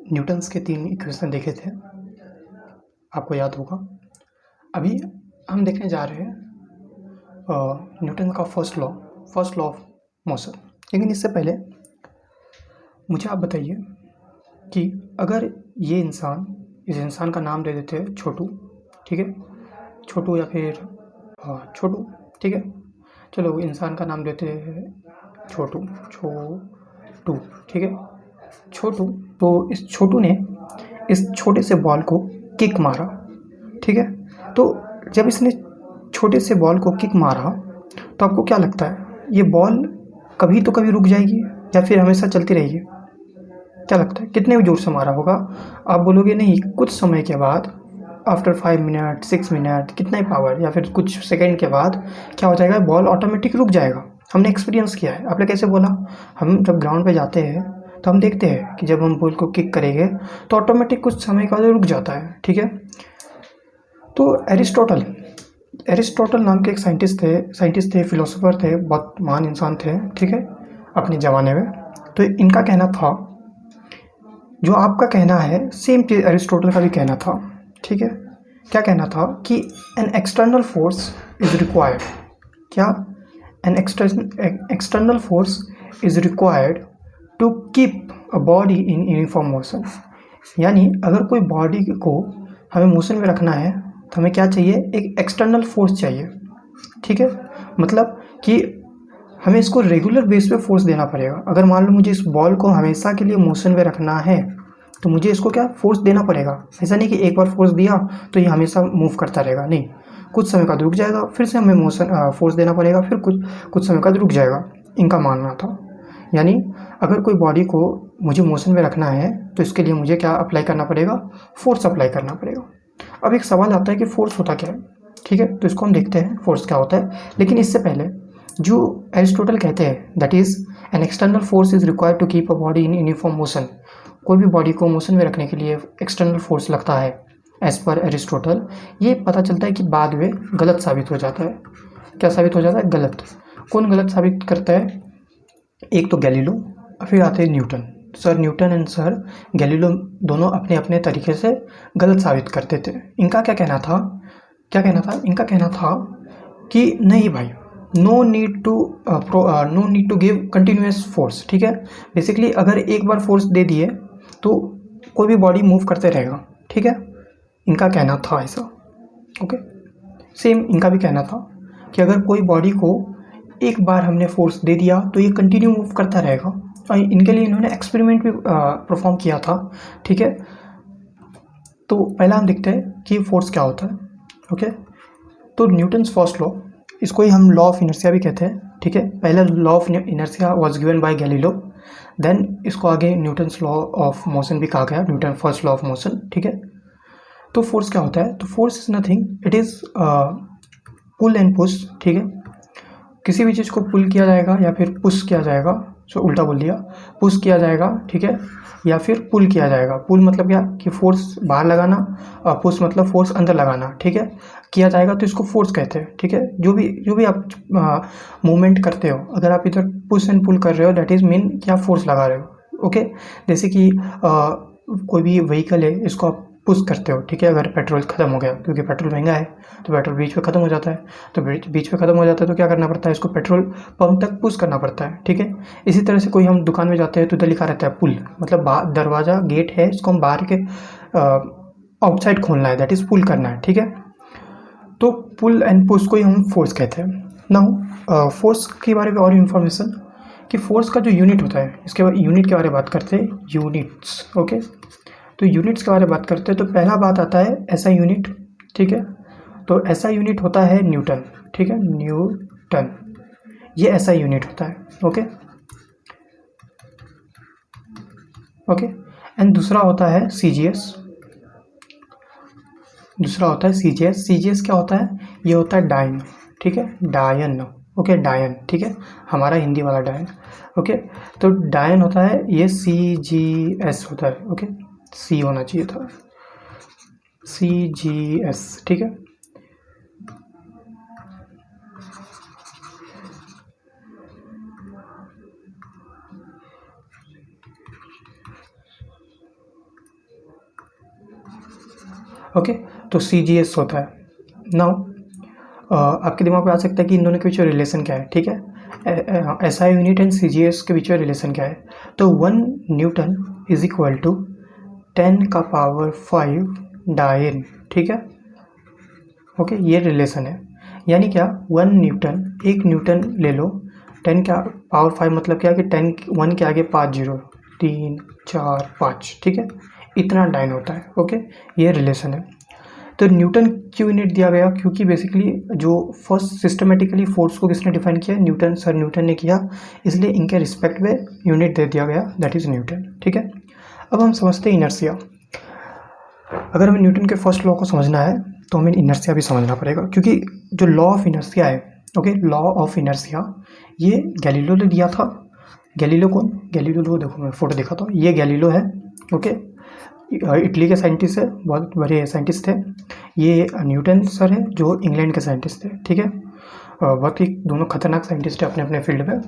Newton's के 3 equation देखे थे, आपको याद होगा। अभी हम देखने जा रहे हैं न्यूटन का फर्स्ट लॉ ऑफ मोशन। लेकिन इससे पहले मुझे आप बताइए कि अगर इस इंसान का नाम दे देते हैं छोटू, ठीक है, छोटू या फिर छोटू, ठीक है, चलो इंसान का नाम देते हैं छोटू, ठीक है, छोटू। तो इस छोटू ने इस छोटे से बॉल को किक मारा, ठीक है। तो जब इसने छोटे से बॉल को किक मारा तो आपको क्या लगता है, ये बॉल कभी तो कभी रुक जाएगी या फिर हमेशा चलती रहेगी? क्या लगता है कितने जोर से मारा होगा? आप बोलोगे नहीं, कुछ समय के बाद, आफ्टर 5 मिनट 6 मिनट, कितना ही पावर या फिर कुछ सेकंड के बाद क्या हो जाएगा, बॉल ऑटोमेटिक रुक जाएगा। हमने एक्सपीरियंस किया है। आपने कैसे बोला? हम जब ग्राउंड पे जाते हैं तो हम देखते हैं कि जब हम बॉल को किक करेंगे तो ऑटोमेटिक कुछ समय का रुक जाता है, ठीक है। तो एरिस्टोटल नाम के एक साइंटिस्ट थे, फिलोसोफर थे, बहुत महान इंसान थे, ठीक है, अपने ज़माने में। तो इनका कहना था, जो आपका कहना है सेम चीज़ एरिस्टोटल का भी कहना था, ठीक है। क्या कहना था कि an external force is required. क्या? An external force is required to keep a body in uniform motion. यानी अगर कोई बॉडी को हमें मोशन में रखना है तो हमें क्या चाहिए, एक एक्सटर्नल फोर्स चाहिए, ठीक है। मतलब कि हमें इसको रेगुलर बेस पे फोर्स देना पड़ेगा। अगर मान लो मुझे इस बॉल को हमेशा के लिए मोशन में रखना है तो मुझे इसको क्या फोर्स देना पड़ेगा। ऐसा नहीं कि एक बार फोर्स दिया तो ये हमेशा मूव करता रहेगा, नहीं, कुछ समय बाद रुक जाएगा, फिर से हमें मोशन फोर्स देना पड़ेगा, फिर कुछ समय बाद रुक जाएगा, इनका मानना था। यानी अगर कोई बॉडी को मुझे मोशन में रखना है तो इसके लिए मुझे क्या अप्लाई करना पड़ेगा, फोर्स अप्लाई करना पड़ेगा। अब एक सवाल आता है कि फोर्स होता क्या है, ठीक है, तो इसको हम देखते हैं फोर्स क्या होता है। लेकिन इससे पहले जो एरिस्टोटल कहते हैं, that is an external force is required to keep a body in uniform motion. कोई भी बॉडी को मोशन में रखने के लिए एक्सटर्नल फोर्स लगता है एज पर एरिस्टोटल। ये पता चलता है कि बाद में गलत साबित हो जाता है। क्या साबित हो जाता है? गलत। कौन गलत साबित करता है? एक तो गैलीलो, फिर आते हैं Newton. Sir Newton and sir गैलीलो दोनों अपने अपने तरीके से गलत साबित करते थे। इनका क्या कहना था? इनका कहना था कि नहीं भाई, no need to give continuous force, ठीक है। बेसिकली अगर एक बार फोर्स दे दिए तो कोई भी बॉडी मूव करते रहेगा, ठीक है। इनका कहना था ऐसा, ओके। सेम इनका भी कहना था कि अगर कोई बॉडी को एक बार हमने फोर्स दे दिया तो ये कंटिन्यू मूव करता रहेगा। और इनके लिए इन्होंने एक्सपेरिमेंट भी परफॉर्म किया था, ठीक है। तो पहला हम देखते हैं कि फोर्स क्या होता है, ओके। तो न्यूटन्स फर्स्ट लॉ, इसको ही हम लॉ ऑफ इनर्शिया भी कहते हैं, ठीक है। पहला law of inertia was given by Galileo, then इसको आगे न्यूटन्स लॉ ऑफ मोशन भी कहा गया, Newton first law of motion, ठीक है। तो फोर्स क्या होता है? तो force is nothing, it is pull and push, ठीक है। किसी भी चीज़ को पुल किया जाएगा या फिर पुश किया जाएगा, सो उल्टा बोल दिया, पुश किया जाएगा, ठीक है, या फिर पुल किया जाएगा। पुल मतलब क्या कि फोर्स बाहर लगाना, और पुश मतलब फोर्स अंदर लगाना, ठीक है, किया जाएगा तो इसको फोर्स कहते हैं, ठीक है। जो भी आप मूवमेंट करते हो, अगर आप इधर पुश एंड पुल कर रहे हो, दैट इज मीन कि आप फोर्स लगा रहे हो, ओके। जैसे कि कोई भी व्हीकल है, इसको आप पुश करते हो, ठीक है। अगर पेट्रोल ख़त्म हो गया, क्योंकि पेट्रोल महंगा है तो पेट्रोल बीच में ख़त्म हो जाता है, तो बीच में ख़त्म हो जाता है तो क्या करना पड़ता है, इसको पेट्रोल पंप तक पुश करना पड़ता है, ठीक है। इसी तरह से कोई हम दुकान में जाते हैं तो इधर लिखा रहता है पुल, मतलब दरवाज़ा गेट है, इसको हम बाहर के आउटसाइड खोलना है, दैट इज़ पुल करना है, ठीक है। तो पुल एंड पुश को ही हम फोर्स कहते हैं। नाउ फोर्स के बारे में और इन्फॉर्मेशन, कि फोर्स का जो यूनिट होता है, इसके बाद यूनिट के बारे में बात करते हैं, यूनिट्स, ओके। तो यूनिट्स के बारे में बात करते हैं तो पहला बात आता है ऐसा यूनिट, ठीक है। तो ऐसा यूनिट होता है न्यूटन, ठीक है, न्यूटन, ये ऐसा यूनिट होता है, ओके, ओके। एंड दूसरा होता है सीजीएस, सीजीएस क्या होता है? ये होता है डायन, ठीक है, डायन, ओके, डायन, ठीक है, हमारा हिंदी वाला डायन, ओके। तो डायन होता है, ये सीजीएस होता है, ओके, सी होना चाहिए था, सीजीएस, ठीक है। ओके, तो CGS होता है। नाउ आपके दिमाग में आ सकता है कि इन दोनों के बीच में रिलेशन क्या है, ठीक है। SI यूनिट एंड CGS के बीच में रिलेशन क्या है, तो 1 न्यूटन इज इक्वल टू 10⁵ डायन, ठीक है। ओके, ये रिलेशन है। यानी क्या, 1 न्यूटन, 1 न्यूटन ले लो, 10⁵ मतलब क्या कि 10 1 के आगे 5 जीरो, 3 4 5, ठीक है, इतना डायन होता है। ओके, ये रिलेशन है। तो न्यूटन क्यों यूनिट दिया गया, क्योंकि बेसिकली जो फर्स्ट सिस्टमेटिकली फोर्स को किसने डिफाइन किया, न्यूटन, सर न्यूटन ने किया, इसलिए इनके रिस्पेक्ट में यूनिट दे दिया गया, दैट इज न्यूटन, ठीक है। अब हम समझते हैं इनर्शिया। अगर हमें न्यूटन के फर्स्ट लॉ को समझना है तो हमें इनर्शिया भी समझना पड़ेगा, क्योंकि जो लॉ ऑफ इनर्शिया है, ओके, लॉ ऑफ इनर्शिया, ये गैलीलो ने दिया था। गैलीलो कौन, गैलीलो, देखो मैं फोटो दिखाता हूँ, ये गैलीलो है। ओके, इटली के साइंटिस्ट है, बहुत बड़े साइंटिस्ट थे। ये न्यूटन सर है जो इंग्लैंड के साइंटिस्ट थे, ठीक है। बहुत ही दोनों खतरनाक साइंटिस्ट है अपने अपने फील्ड में,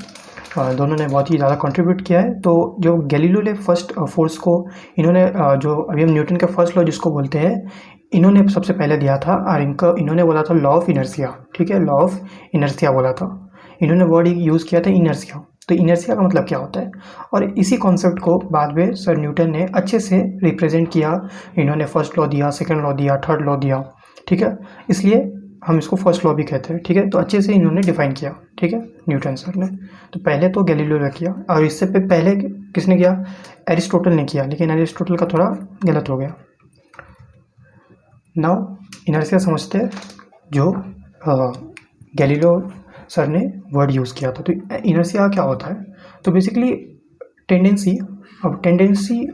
दोनों ने बहुत ही ज़्यादा कंट्रीब्यूट किया है। तो जो गैलीलो ने फर्स्ट फोर्स को, इन्होंने जो अभी हम न्यूटन के फर्स्ट लॉ जिसको बोलते हैं, इन्होंने सबसे पहले दिया था, और इन्होंने बोला था लॉ ऑफ इनर्शिया, ठीक है, लॉ ऑफ इनर्शिया बोला था। इन्होंने वर्ड यूज़ किया था इनर्शिया। तो इनर्शिया का मतलब क्या होता है, और इसी कॉन्सेप्ट को बाद में सर न्यूटन ने अच्छे से रिप्रेजेंट किया। इन्होंने फर्स्ट लॉ दिया, सेकंड लॉ दिया, थर्ड लॉ दिया, ठीक है, इसलिए हम इसको फर्स्ट लॉ भी कहते हैं, ठीक है। तो अच्छे से इन्होंने डिफाइन किया, ठीक है, न्यूटन सर ने। तो पहले तो गैलीलियो ने किया, और इससे पहले किसने किया, एरिस्टोटल ने किया, लेकिन एरिस्टोटल का थोड़ा गलत हो गया। नाउ इनर्शिया समझते हैं, जो गैलीलियो सर ने वर्ड यूज़ किया था। तो इनर्शिया क्या होता है, तो basically tendency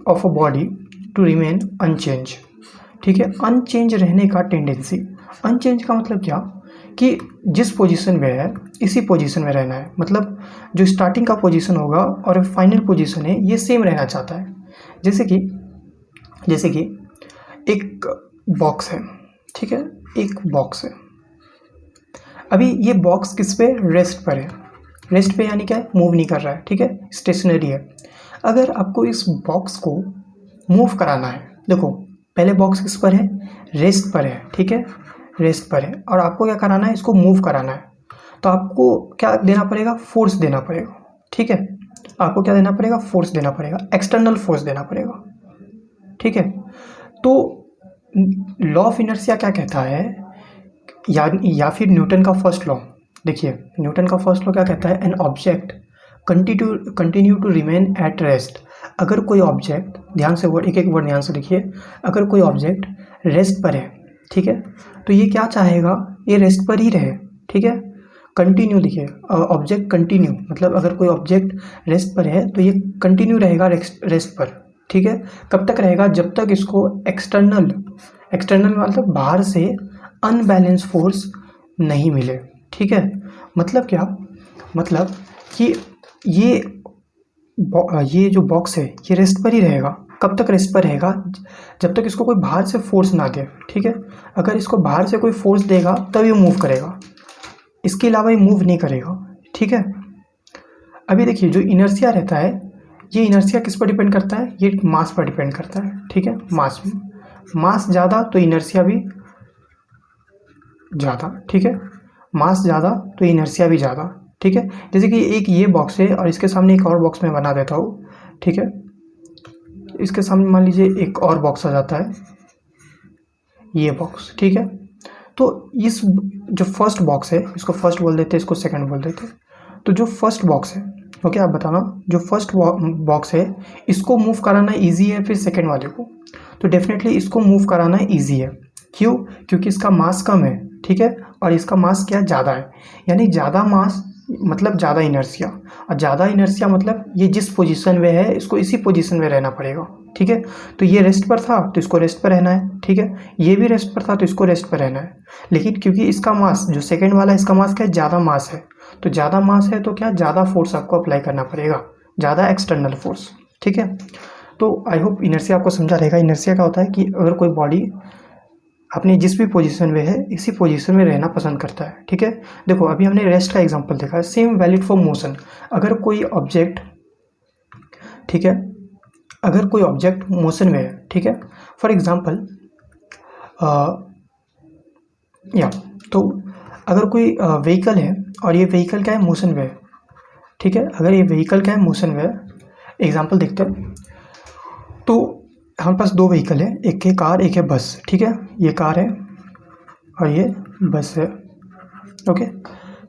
of a body to remain unchange, ठीक है, अनचेंज रहने का टेंडेंसी। अनचेंज का मतलब क्या, कि जिस पोजीशन में है इसी पोजीशन में रहना है, मतलब जो स्टार्टिंग का पोजीशन होगा और फाइनल पोजीशन है ये सेम रहना चाहता है। जैसे कि एक बॉक्स है, ठीक है, एक बॉक्स है। अभी ये बॉक्स किस पे, रेस्ट पर है, रेस्ट पे यानी क्या है, मूव नहीं कर रहा है, ठीक है, स्टेशनरी है। अगर आपको इस बॉक्स को मूव कराना है, देखो पहले बॉक्स किस पर है, रेस्ट पर है, ठीक है, रेस्ट पर है, और आपको क्या कराना है, इसको मूव कराना है। तो आपको क्या देना पड़ेगा, फोर्स देना पड़ेगा, ठीक है, आपको क्या देना पड़ेगा, फोर्स देना पड़ेगा, एक्सटर्नल फोर्स देना पड़ेगा, ठीक है। तो लॉ ऑफ इनर्शिया क्या कहता है, या फिर न्यूटन का फर्स्ट लॉ, देखिए न्यूटन का फर्स्ट लॉ क्या कहता है, an object continue to remain at rest. अगर कोई ऑब्जेक्ट, ध्यान से वर्ड, एक एक वर्ड ध्यान से देखिए, अगर कोई ऑब्जेक्ट रेस्ट पर है, ठीक है, तो ये क्या चाहेगा, ये रेस्ट पर ही रहे, ठीक है। कंटिन्यू, देखिए ऑब्जेक्ट कंटिन्यू, मतलब अगर कोई ऑब्जेक्ट रेस्ट पर है तो ये कंटिन्यू रहेगा रेस्ट पर, ठीक है। कब तक रहेगा, जब तक इसको एक्सटर्नल मतलब बाहर से अनबैलेंस फोर्स नहीं मिले, ठीक है। मतलब क्या, मतलब कि ये जो बॉक्स है ये रेस्ट पर ही रहेगा। कब तक रेस्ट पर रहेगा, जब तक इसको कोई बाहर से फोर्स ना दे, ठीक है। अगर इसको बाहर से कोई फोर्स देगा तब ये मूव करेगा, इसके अलावा ये मूव नहीं करेगा, ठीक है। अभी देखिए जो इनर्शिया रहता है, ये इनर्शिया किस पर डिपेंड करता है, ये मास पर डिपेंड करता है, ठीक है। मास ज़्यादा तो इनर्शिया भी ज़्यादा, ठीक है, मास ज़्यादा तो इनर्शिया भी ज़्यादा, ठीक है। जैसे कि एक ये बॉक्स है और इसके सामने एक और बॉक्स मैं बना देता हूँ, ठीक है, इसके सामने मान लीजिए एक और बॉक्स आ जाता है, ये बॉक्स, ठीक है। तो इस जो फर्स्ट बॉक्स है, इसको फर्स्ट बोल देते हैं, इसको सेकंड बोल देते हैं। तो जो फर्स्ट बॉक्स है, ओके, आप बताना, जो फर्स्ट बॉक्स है इसको मूव कराना ईजी है फिर सेकंड वाले को, तो डेफिनेटली इसको मूव कराना ईजी है। क्यों, क्योंकि इसका मास कम है, ठीक है, और इसका मास क्या ज़्यादा है, यानी ज़्यादा मास मतलब ज़्यादा इनर्शिया, और ज़्यादा इनर्शिया मतलब ये जिस पोजीशन में है इसको इसी पोजीशन में रहना पड़ेगा, ठीक है। तो ये रेस्ट पर था तो इसको रेस्ट पर रहना है, ठीक है, ये भी रेस्ट पर था तो इसको रेस्ट पर रहना है। लेकिन क्योंकि इसका मास, जो सेकंड वाला इसका मास क्या है, ज़्यादा मास है, तो ज़्यादा मास है तो क्या, ज़्यादा फोर्स आपको अप्लाई करना पड़ेगा, ज़्यादा एक्सटर्नल फोर्स, ठीक है। तो आई होप इनर्शिया आपको समझा रहेगा। इनर्शिया क्या होता है कि अगर कोई बॉडी अपनी जिस भी पोजीशन में है इसी पोजीशन में रहना पसंद करता है, ठीक है। देखो अभी हमने रेस्ट का एग्जांपल देखा है, सेम वैलिड फॉर मोशन। अगर कोई ऑब्जेक्ट, ठीक है, अगर कोई ऑब्जेक्ट मोशन में है, ठीक है, फॉर एग्जांपल या तो अगर कोई व्हीकल है और ये व्हीकल क्या है, मोशन वे है, ठीक है। अगर ये व्हीकल क्या है, मोशन वे है, एग्जांपल देखते हैं। तो हमारे पास दो व्हीकल है, एक है कार, एक है बस, ठीक है। ये कार है और ये बस है, ओके।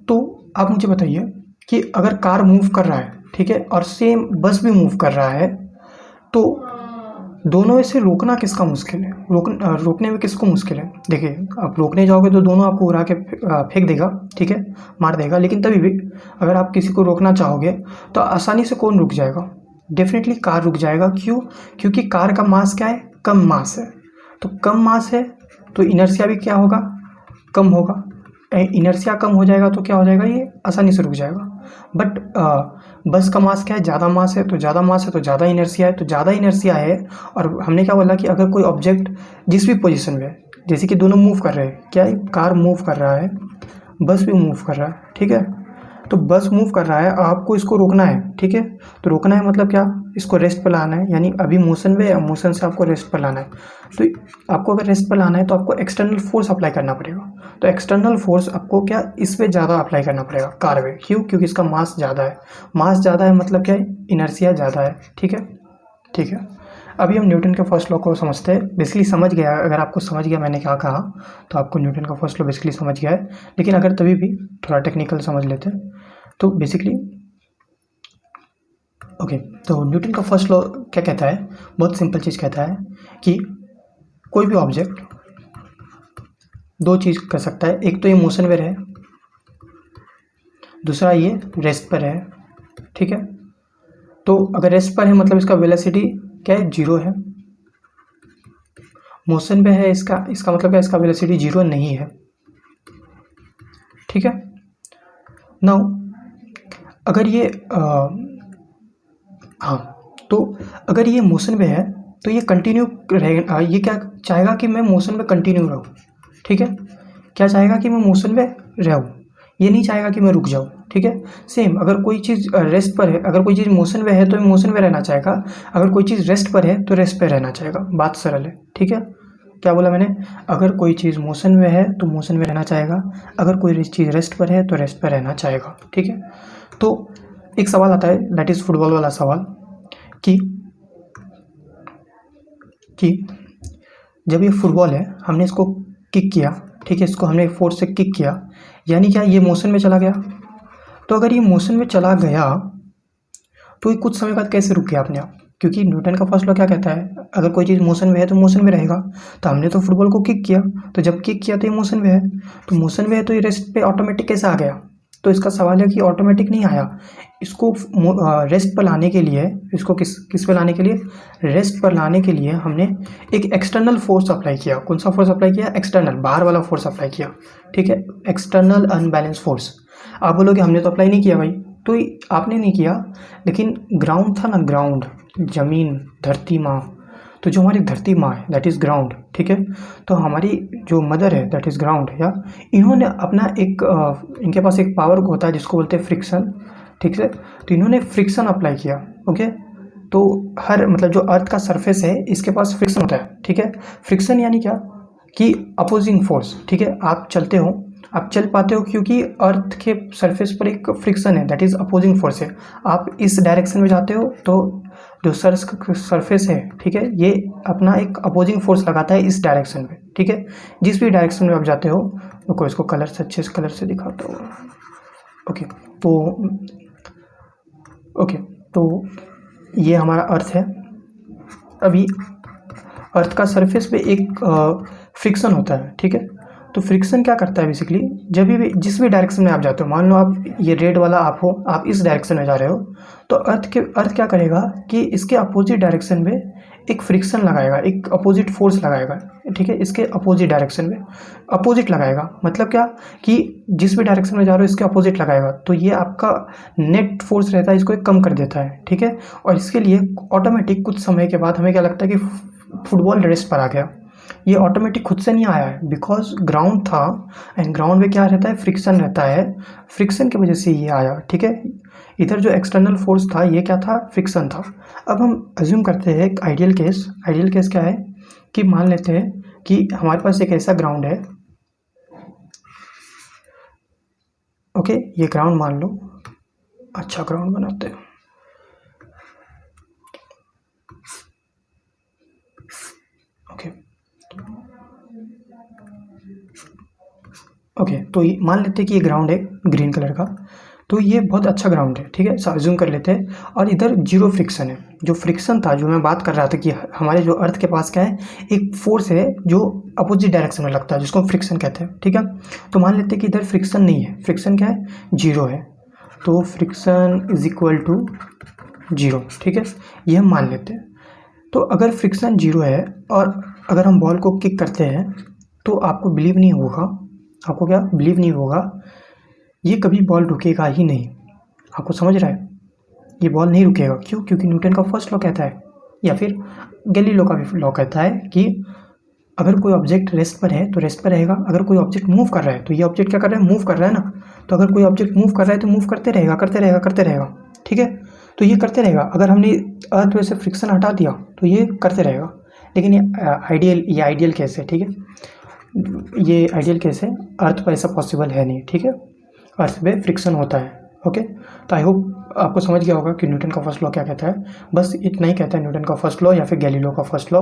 तो आप मुझे बताइए कि अगर कार मूव कर रहा है, ठीक है, और सेम बस भी मूव कर रहा है, तो दोनों में से रोकना किसका मुश्किल है? रोकने में किसको मुश्किल है? देखिए, आप रोकने जाओगे तो दोनों आपको उड़ा के फेंक देगा, ठीक है, मार देगा। लेकिन तभी भी अगर आप किसी को रोकना चाहोगे तो आसानी से कौन रुक जाएगा? डेफिनेटली कार रुक जाएगा। क्यों? क्योंकि कार का मास क्या है? कम मास है। तो कम मास है तो इनर्शिया भी क्या होगा? कम होगा। इनर्शिया कम हो जाएगा तो क्या हो जाएगा? ये आसानी से रुक जाएगा। बट बस का मास क्या है? ज़्यादा मास है, तो ज़्यादा मास है तो ज़्यादा इनर्शिया है, तो ज़्यादा इनर्शिया है। और हमने क्या बोला कि अगर कोई ऑब्जेक्ट जिस भी पोजीशन में है, जैसे कि दोनों मूव कर रहे हैं, क्या है? कार मूव कर रहा है, बस भी मूव कर रहा है, ठीक है। तो बस मूव कर रहा है, आपको इसको रोकना है, ठीक है। तो रोकना है मतलब क्या? इसको रेस्ट पर लाना है, यानी अभी मोशन में है, मोशन से आपको रेस्ट पर लाना है। तो आपको अगर रेस्ट पर लाना है तो आपको एक्सटर्नल फोर्स अप्लाई करना पड़ेगा। तो एक्सटर्नल फोर्स आपको क्या, इस पे ज़्यादा अप्लाई करना पड़ेगा, कार पे। क्यों? क्योंकि इसका मास ज़्यादा है। मास ज़्यादा है मतलब क्या है? इनर्शिया ज़्यादा है, ठीक है। ठीक है, अभी हम न्यूटन के फर्स्ट लॉ को समझते हैं। बेसिकली समझ गया, अगर आपको समझ गया मैंने क्या कहा, तो आपको न्यूटन का फर्स्ट लॉ बेसिकली समझ गया है। लेकिन अगर तभी भी थोड़ा टेक्निकल समझ लेते हैं तो बेसिकली ओके। तो न्यूटन का फर्स्ट लॉ क्या कहता है? बहुत सिंपल चीज़ कहता है कि कोई भी ऑब्जेक्ट दो चीज़ कर सकता है। एक तो ये मोशन में है, दूसरा ये रेस्ट पर है, ठीक है। तो अगर रेस्ट पर है मतलब इसका वेलोसिटी क्या है? जीरो है। मोशन पे है, इसका मतलब क्या? इसका वेलोसिटी जीरो नहीं है, ठीक है। नाउ अगर ये हाँ, तो अगर ये मोशन में है तो ये कंटिन्यू रहेगा। ये क्या चाहेगा कि मैं मोशन में कंटिन्यू रहूँ, ठीक है। क्या चाहेगा? कि मैं मोशन में रहूँ, ये नहीं चाहेगा कि मैं रुक जाऊँ, ठीक है। सेम अगर कोई चीज़ रेस्ट पर है, अगर कोई चीज़ मोशन में है तो मोशन में रहना चाहेगा, अगर कोई चीज़ रेस्ट पर है तो रेस्ट पर रहना चाहेगा। बात सरल है, ठीक है। क्या बोला मैंने? अगर कोई चीज़ मोशन में है तो मोशन में रहना चाहेगा, अगर कोई चीज़ रेस्ट पर है तो रेस्ट पर रहना चाहेगा, ठीक है। तो एक सवाल आता है, दैट इज़ फुटबॉल वाला सवाल, कि जब ये फुटबॉल है, हमने इसको किक किया, ठीक है, इसको हमने फोर्स से किक किया, यानी क्या? ये मोशन में चला गया। तो अगर ये मोशन में चला गया तो ये कुछ समय बाद कैसे रुक गया अपने आप? क्योंकि न्यूटन का फर्स्ट लॉ क्या कहता है? अगर कोई चीज़ मोशन में है तो मोशन में रहेगा। तो हमने तो फुटबॉल को किक किया, तो जब किक किया तो ये मोशन में है, तो मोशन में है तो ये रेस्ट पे ऑटोमेटिक कैसे आ गया? तो इसका सवाल है कि ऑटोमेटिक नहीं आया, इसको रेस्ट पर लाने के लिए, इसको किस पे लाने के लिए? रेस्ट पर लाने के लिए हमने एक एक्सटर्नल फोर्स अप्लाई किया। कौन सा फोर्स अप्लाई किया? एक्सटर्नल, बाहर वाला फोर्स अप्लाई किया, ठीक है, एक्सटर्नल अनबैलेंस फोर्स। आप बोलोगे हमने तो अप्लाई नहीं किया भाई, तो आपने नहीं किया, लेकिन ग्राउंड था ना, ग्राउंड, ज़मीन, धरती माँ, तो जो हमारी धरती माँ है दैट इज़ ग्राउंड, ठीक है। तो हमारी जो मदर है दैट इज़ ग्राउंड, या इन्होंने अपना एक इनके पास एक पावर होता है जिसको बोलते हैं फ्रिक्शन, ठीक है। तो इन्होंने फ्रिक्शन अप्लाई किया, ओके। तो हर मतलब जो अर्थ का सरफेस है इसके पास फ्रिक्शन होता है, ठीक है। फ्रिक्शन यानी क्या? कि अपोजिंग फोर्स, ठीक है। आप चलते हो, आप चल पाते हो क्योंकि अर्थ के सरफेस पर एक फ्रिक्शन है, दैट इज़ अपोजिंग फोर्स है। आप इस डायरेक्शन में जाते हो तो जो सरफेस है, ठीक है, ये अपना एक अपोजिंग फोर्स लगाता है इस डायरेक्शन में, ठीक है। जिस भी डायरेक्शन में आप जाते हो, रुको इसको कलर से, अच्छे से कलर से दिखाता हूँ, ओके। तो ये हमारा अर्थ है। अभी अर्थ का सरफेस पे एक फ्रिक्शन होता है, ठीक है। तो फ्रिक्शन क्या करता है बेसिकली? जब भी जिस भी डायरेक्शन में आप जाते हो, मान लो आप ये रेड वाला आप हो, आप इस डायरेक्शन में जा रहे हो, तो अर्थ क्या करेगा कि इसके अपोजिट डायरेक्शन में एक फ्रिक्शन लगाएगा, एक अपोजिट फोर्स लगाएगा, ठीक है। इसके अपोजिट डायरेक्शन में अपोजिट लगाएगा, मतलब क्या? कि जिस भी डायरेक्शन में जा रहे हो इसके अपोजिट लगाएगा, तो ये आपका नेट फोर्स रहता है, इसको कम कर देता है, ठीक है। और इसके लिए ऑटोमेटिक कुछ समय के बाद हमें क्या लगता है कि फुटबॉल रेस्ट पर आ गया। ये ऑटोमेटिक खुद से नहीं आया है, बिकॉज ग्राउंड था, एंड ग्राउंड में क्या रहता है? फ्रिक्शन रहता है, फ्रिक्शन की वजह से ये आया, ठीक है। इधर जो एक्सटर्नल फोर्स था ये क्या था? फ्रिक्शन था। अब हम अज्यूम करते हैं एक आइडियल केस क्या है कि मान लेते हैं कि हमारे पास एक ऐसा ग्राउंड है, ओके, ये ग्राउंड मान लो, अच्छा ग्राउंड बनाते हैं, ओके ओके। तो मान लेते हैं कि ये ग्राउंड है ग्रीन कलर का, तो ये बहुत अच्छा ग्राउंड है, ठीक है, अज्यूम कर लेते हैं। और इधर जीरो फ्रिक्शन है। जो फ्रिक्शन था, जो मैं बात कर रहा था कि हमारे जो अर्थ के पास क्या है, एक फोर्स है जो अपोजिट डायरेक्शन में लगता है, जिसको हम फ्रिक्शन कहते हैं, ठीक है। तो मान लेते हैं कि इधर फ्रिक्शन नहीं है, फ्रिक्शन क्या है, जीरो है, तो friction is equal to zero, ठीक है, ये हम मान लेते हैं। तो अगर फ्रिक्शन जीरो है और अगर हम बॉल को किक करते हैं, तो आपको बिलीव नहीं होगा, आपको क्या बिलीव नहीं होगा, ये कभी बॉल रुकेगा ही नहीं। आपको समझ रहा है, ये बॉल नहीं रुकेगा। क्यों? क्योंकि न्यूटन का फर्स्ट लॉ कहता है, या फिर गैलीलियो का भी लॉ कहता है कि अगर कोई ऑब्जेक्ट रेस्ट पर है तो रेस्ट पर रहेगा, अगर कोई ऑब्जेक्ट मूव कर रहा है तो ये ऑब्जेक्ट क्या कर रहा है, मूव कर रहा है ना। तो अगर कोई ऑब्जेक्ट मूव कर रहा है तो मूव करते रहेगा, करते रहेगा, करते रहेगा, ठीक है। तो ये करते रहेगा। अगर हमने अर्थ में से फ्रिक्शन हटा दिया तो ये करते रहेगा। लेकिन ये आइडियल केस है, ठीक है, ये आइडियल केस है, अर्थ पर ऐसा पॉसिबल है नहीं, ठीक है, अर्थ पे फ्रिक्शन होता है, ओके। तो आई होप आपको समझ गया होगा कि न्यूटन का फर्स्ट लॉ क्या कहता है। बस इतना ही कहता है न्यूटन का फर्स्ट लॉ, या फिर गैलीलियो का फर्स्ट लॉ,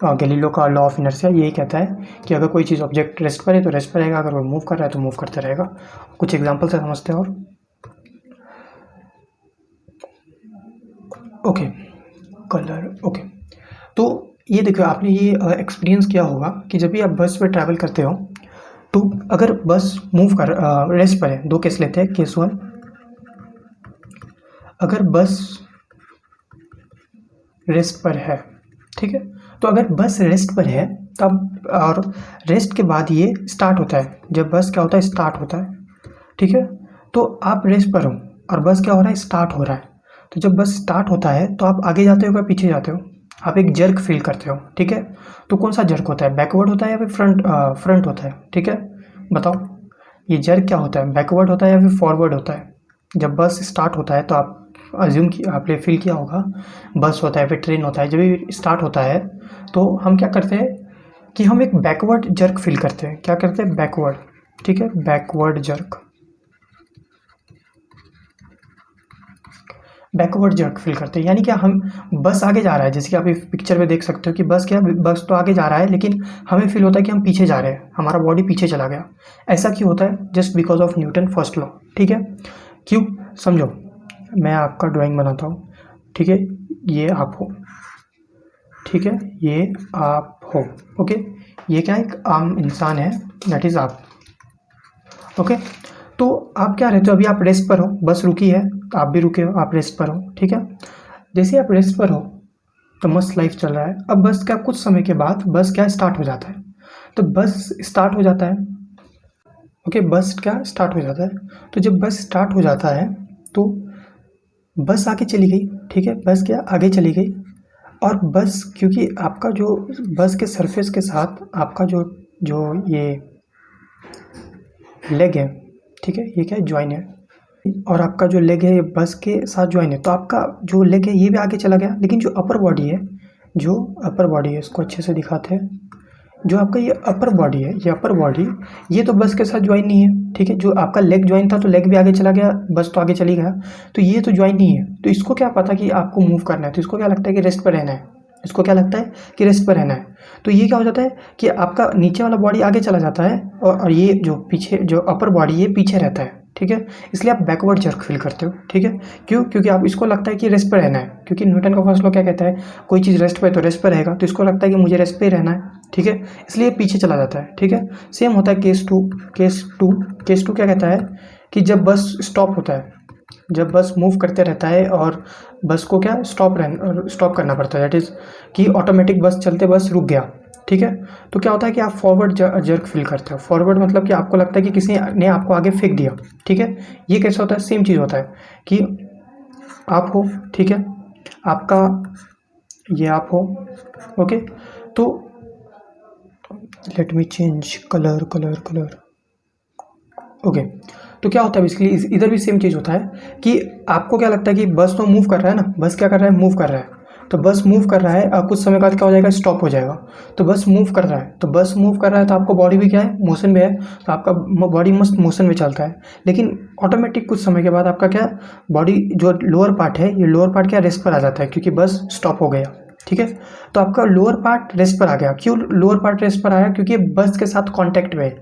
गैलीलियो का लॉ ऑफ इनर्शिया, यही कहता है कि अगर कोई चीज़ ऑब्जेक्ट रेस्ट पर है तो रेस्ट पर रहेगा, अगर वो मूव कर रहा है तो मूव करते रहेगा। कुछ एग्जाम्पल से समझते हैं और ओके, कलर, ओके। तो ये देखो, आपने ये एक्सपीरियंस किया होगा कि जब भी आप बस में ट्रैवल करते हो, तो अगर बस मूव कर रेस्ट पर है, दो केस लेते हैं, केस वन, अगर बस रेस्ट पर है, ठीक है, तो अगर बस रेस्ट पर है तब, और रेस्ट के बाद ये स्टार्ट होता है, जब बस क्या होता है, स्टार्ट होता है, ठीक है। तो आप रेस्ट पर हो और बस क्या हो रहा है, स्टार्ट हो रहा है। तो जब बस स्टार्ट होता है तो आप आगे जाते हो या पीछे जाते हो, आप एक जर्क फील करते हो, ठीक है। तो कौन सा जर्क होता है, बैकवर्ड होता है या फिर फ्रंट होता है, ठीक है, बताओ ये जर्क क्या होता है, बैकवर्ड होता है या फिर फॉरवर्ड होता है। जब बस स्टार्ट होता है तो आप अज्यूम की आपने फील किया होगा, बस होता है फिर ट्रेन होता है, जब भी स्टार्ट होता है तो हम क्या करते हैं कि हम एक बैकवर्ड जर्क फील करते हैं। क्या करते हैं, बैकवर्ड, ठीक है, backward jerk, backward jerk feel करते हैं। यानी क्या, हम बस आगे जा रहा है, जैसे कि आप इस पिक्चर में देख सकते हो कि बस क्या, बस तो आगे जा रहा है, लेकिन हमें फील होता है कि हम पीछे जा रहे हैं, हमारा बॉडी पीछे चला गया। ऐसा क्यों होता है, just because of Newton first law, ठीक है। क्यों, समझो, मैं आपका ड्राइंग बनाता हूँ, ठीक है, ये आप हो, ठीक है, ये आप हो, ओके, ये क्या, एक आम इंसान है, दैट इज आप, ओके। तो आप क्या रहते हो, अभी आप रेस्ट पर हो, बस रुकी है, आप भी रुके हो, आप रेस्ट पर हो, ठीक है। जैसे आप रेस्ट पर हो तो मस्त लाइफ चल रहा है। अब बस क्या, कुछ समय के बाद बस क्या स्टार्ट हो जाता है, तो बस स्टार्ट हो जाता है, ओके, बस क्या स्टार्ट हो जाता है। तो जब बस स्टार्ट हो जाता है तो बस आगे चली गई, ठीक है, बस क्या आगे चली गई। और बस, क्योंकि आपका जो बस के सरफेस के साथ आपका जो जो ये लेग है, ठीक है, ये क्या है, ज्वाइन है, और आपका जो लेग है ये बस के साथ ज्वाइन है, तो आपका जो लेग है ये भी आगे चला गया। लेकिन जो अपर बॉडी है, जो अपर बॉडी है, इसको अच्छे से दिखाते हैं, जो आपका ये अपर बॉडी है, ये अपर बॉडी, ये तो बस के साथ ज्वाइन नहीं है, ठीक है। जो आपका लेग ज्वाइन था तो लेग भी आगे चला गया, बस तो आगे चली गया, तो ये तो ज्वाइन नहीं है। तो इसको क्या पता कि आपको मूव करना है, तो इसको क्या लगता है कि रेस्ट पर रहना है, इसको क्या लगता है कि रेस्ट पर रहना है। तो ये क्या हो जाता है कि आपका नीचे वाला बॉडी आगे चला जाता है, और ये जो पीछे जो अपर बॉडी ये पीछे रहता है, ठीक है। इसलिए आप बैकवर्ड जर्क फील करते हो, ठीक है। क्यों? क्योंकि आप इसको लगता है कि रेस्ट पर रहना है, क्योंकि न्यूटन का फर्स्ट लॉ क्या कहता है, कोई चीज़ रेस्ट पे तो रेस्ट पर रहेगा, तो इसको लगता है कि मुझे रेस्ट पे ही रहना है, ठीक है, इसलिए पीछे चला जाता है, ठीक है। सेम होता है केस टू। केस टू क्या कहता है कि जब बस स्टॉप होता है, जब बस मूव करते रहता है और बस को क्या स्टॉप करना पड़ता है, दैट इज़ कि ऑटोमेटिक बस चलते बस रुक गया, ठीक है। तो क्या होता है कि आप फॉरवर्ड जर्क फील करते हो। फॉरवर्ड मतलब कि आपको लगता है कि किसी ने आपको आगे फेंक दिया, ठीक है। ये कैसे होता है, सेम चीज़ होता है कि आप हो, ठीक है, आपका ये आप हो, ओके। तो let me change colour, okay. तो क्या होता है बेसिकली, इधर भी सेम चीज़ होता है कि आपको क्या लगता है कि बस तो मूव कर रहा है ना, बस क्या कर रहा है, मूव कर रहा है। तो बस मूव कर रहा है, कुछ समय बाद क्या हो जाएगा, स्टॉप हो जाएगा। तो बस मूव कर रहा है, तो बस मूव कर रहा है तो आपका बॉडी भी क्या है, मोशन में है, तो आपका बॉडी मस्त मोशन में चलता है। लेकिन ऑटोमेटिक कुछ समय के बाद आपका क्या, बॉडी जो लोअर पार्ट है, ये लोअर पार्ट क्या रेस्ट पर आ जाता है, क्योंकि बस स्टॉप हो गया। ठीक है, तो आपका लोअर पार्ट रेस्ट पर आ गया। क्यों लोअर पार्ट रेस्ट पर आया, क्योंकि बस के साथ कांटेक्ट में है,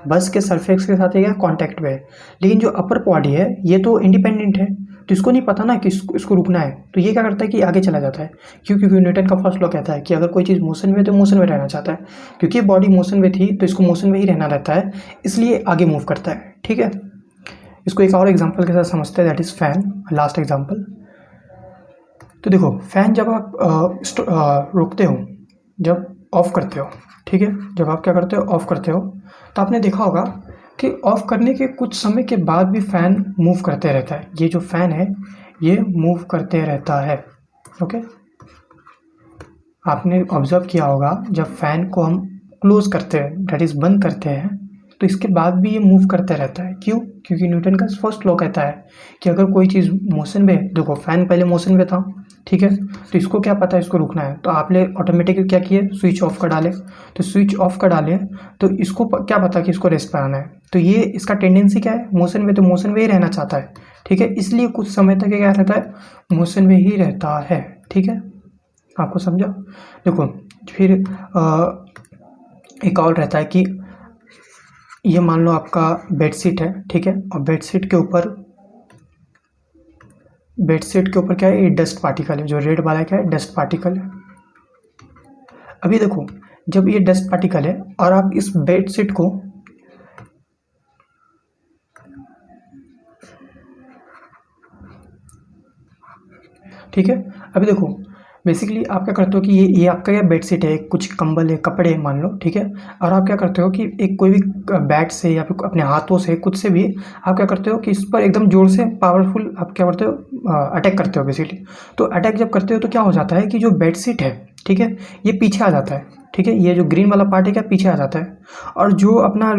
बस के सरफेस के साथ ये कांटेक्ट में है। लेकिन जो अपर बॉडी है ये तो इंडिपेंडेंट है, तो इसको नहीं पता ना कि इसको रुकना है, तो ये क्या करता है कि आगे चला जाता है। क्यों, क्योंकि न्यूटन का फर्स्ट लॉ कहता है कि अगर कोई चीज़ मोशन में है तो मोशन में रहना चाहता है। क्योंकि बॉडी मोशन में थी तो इसको मोशन में ही रहना रहता है, इसलिए आगे मूव करता है। ठीक है, इसको एक और एग्जाम्पल के साथ समझते हैं, that is fan, last example. तो देखो फैन जब आप रोकते हो, जब ऑफ करते हो, ठीक है, जब आप क्या करते हो, ऑफ करते हो, तो आपने देखा होगा कि ऑफ करने के कुछ समय के बाद भी फैन मूव करते रहता है। ये जो फैन है ये मूव करते रहता है। ओके, आपने ऑब्जर्व किया होगा जब फैन को हम क्लोज करते हैं, दैट इज़ बंद करते हैं, तो इसके बाद भी ये मूव करते रहता है। क्यों, क्योंकि न्यूटन का फर्स्ट लॉ कहता है कि अगर कोई चीज़ मोशन में, देखो फैन पहले मोशन में था, ठीक है, तो इसको क्या पता है इसको रुकना है, तो आपने ऑटोमेटिकली क्या किए, स्विच ऑफ कर डाले। तो स्विच ऑफ कर डाले तो इसको क्या पता कि इसको रेस्ट पर आना है, तो ये इसका टेंडेंसी क्या है, मोशन में, तो मोशन में ही रहना चाहता है। ठीक है, इसलिए कुछ समय तक क्या रहता है, मोशन में ही रहता है। ठीक है, आपको समझा। देखो फिर एक और रहता है कि ये मान लो आपका बेडशीट है, ठीक है, और बेडशीट के ऊपर क्या है, ये डस्ट पार्टिकल है, जो रेड वाला क्या है, डस्ट पार्टिकल है। अभी देखो जब ये डस्ट पार्टिकल है और आप इस बेडशीट को ठीक है, अभी देखो बेसिकली आप क्या करते हो कि ये आपका क्या बेडशीट है, कुछ कंबल है, कपड़े हैं मान लो, ठीक है, और आप क्या करते हो कि एक कोई भी बैट से या फिर अपने हाथों से कुछ से भी आप क्या करते हो कि इस पर एकदम जोर से पावरफुल आप क्या करते हो, अटैक करते हो बेसिकली। तो अटैक जब करते हो तो क्या हो जाता है कि जो बेडशीट है, ठीक है, ये पीछे आ जाता है। ठीक है, ये जो ग्रीन वाला पार्ट है क्या पीछे आ जाता है, और जो अपना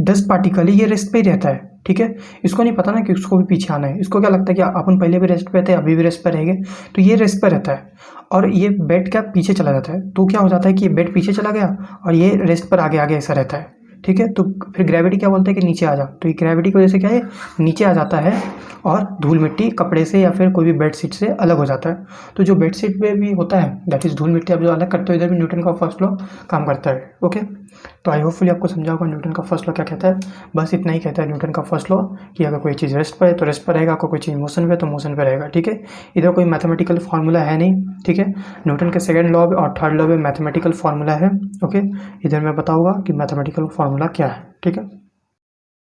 डस्ट पार्टिकल है ये रेस्ट पे ही रहता है। ठीक है, इसको नहीं पता ना कि उसको भी पीछे आना है, इसको क्या लगता है कि अपन पहले भी रेस्ट पे थे, अभी भी रेस्ट पे रहेंगे, तो ये रेस्ट पे रहता है और ये बेड क्या पीछे चला जाता है। तो क्या हो जाता है कि ये बेड पीछे चला गया और ये रेस्ट पर आगे आगे ऐसा रहता है। ठीक है, तो फिर ग्रेविटी क्या बोलते हैं कि नीचे आ जा, तो ये ग्रेविटी की वजह से क्या है, नीचे आ जाता है और धूल मिट्टी कपड़े से या फिर कोई भी बेडशीट से अलग हो जाता है। तो जो बेडशीट में भी होता है दैट इज़ धूल मिट्टी, आप जो अलग करते हो, इधर भी न्यूटन का फर्स्ट लॉ काम करता है। ओके, तो आई होपफुली आपको समझा होगा न्यूटन का फर्स्ट लॉ क्या कहता है। बस इतना ही कहता है न्यूटन का फर्स्ट लॉ कि अगर कोई चीज़ रेस्ट पर है तो रेस्ट पर रहेगा, अगर कोई चीज़ मोशन में है तो मोशन पर रहेगा। ठीक है, इधर कोई मैथमेटिकल फार्मूला है नहीं। ठीक है, न्यूटन के सेकंड लॉ और थर्ड लॉ में मैथमेटिकल फार्मूला है। ओके, इधर मैं बताऊंगा कि मैथमेटिकल फार्मूला क्या है। ठीक है।